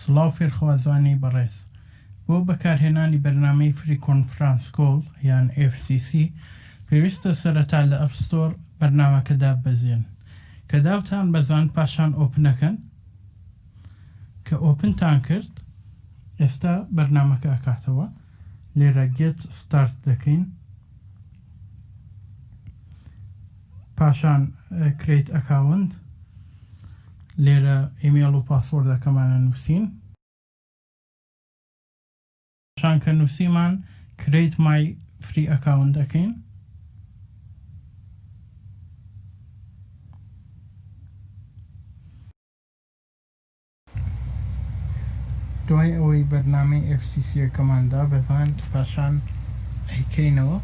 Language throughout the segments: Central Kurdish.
سڵاو فێرخوازانی بەڕێز بۆ بەکارهێنانی بەرنامەی فری کۆنفرانس کۆڵ یان FCC پێویستە سەرەتا لە ئەپ ستۆر بەرنامەکە دابەزێن کە داوتان بەزان پاشان ئۆپنەکەن کە ئۆپنتان کرد ئێستا بەرنامەکە ئەکاتەوە لێرە گێت ستارت دەکەین پاشان کریت ئەکاونت لێرە ئیمێل و پاسوۆردەکەمانە نووسین پاشان کە نووسیمان کریت مای فری ئەکاونت دەکەین دوای ئەوەی بەرنامەی FCC ئەکەماندا بەزان پاشان ئەیکەینەوە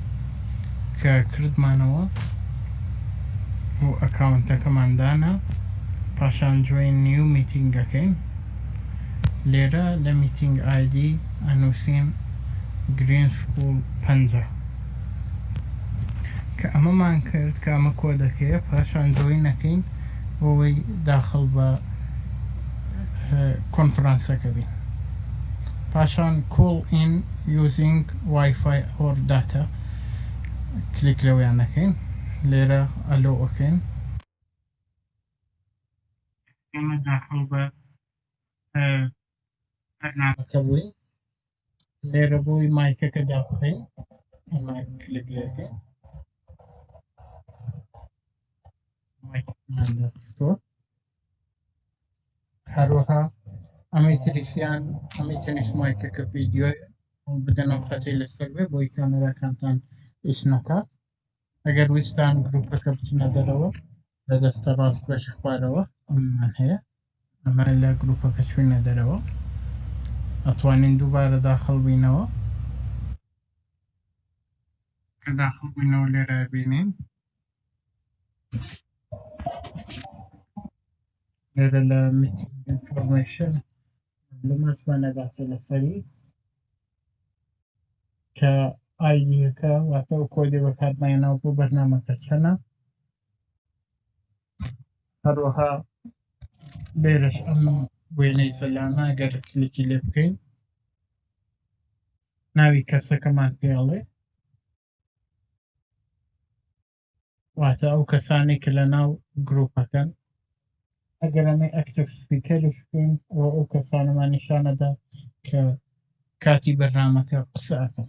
کە کردمانەوە و ئەکاونتەکەماندانە پاشان جوین نیو میتینگەکەین لێرە لە میتینگ ID ئەنووسین گرین سکووڵ 5 کە ئەمەمان کرد کە ئەمە کۆدەکەیە پاشان جوینەکەین بۆەوەی داخل بە کۆنفرانسەکە بین پاشان call in using Wi-Fi or data کلیک لەویان نەکەین لێرە ئەلۆ ئۆکەین ئێمە داخل بە بەرنامەکە بووین لێرە بۆی مایکەکە داخڵین ئەمە کلیک لێکەین مایکەکەمان داخستووە هەروەها ئەمەی تریشیان ئەمەی تەنیش مایکەکە ڤیدیۆی بدەنەوە خەتەی لەسەر بێ بۆی کامێراکانتان ئیش نەکات ئەگەر ویستان گروپەکە بچنە دەرەوە لە دەستە ڕاست بەش خوارەوە ئەممان هەیە ئەمە لە گروپەکە چوینە دەرەوە ئەتوانین دووبارە داخڵ بینەوە کە داخڵ بووینەوە لێرە بینین لێرە لە میتینگ ئینفۆرمێشن معلوماتمانەداتە لەسەری کە ئایدیەکە واتە و کۆدی بەکارمێناو بۆ بەرنامەکە چەنە هەروەها لێرەش ئەم وێنەی زەلامە ئەگەر کلیکی لێ بکەین ناوی کەسەکەمان پێڵێ واتە ئەو کەسانی کە لە ناو گروپەکەن ئەگەر ئەمەی ئەکتیڤ سپیکەرش بکەین ئەو کەسانەمان نیشانەدا کە کاتی بەرنامەکە قسە ئەکەن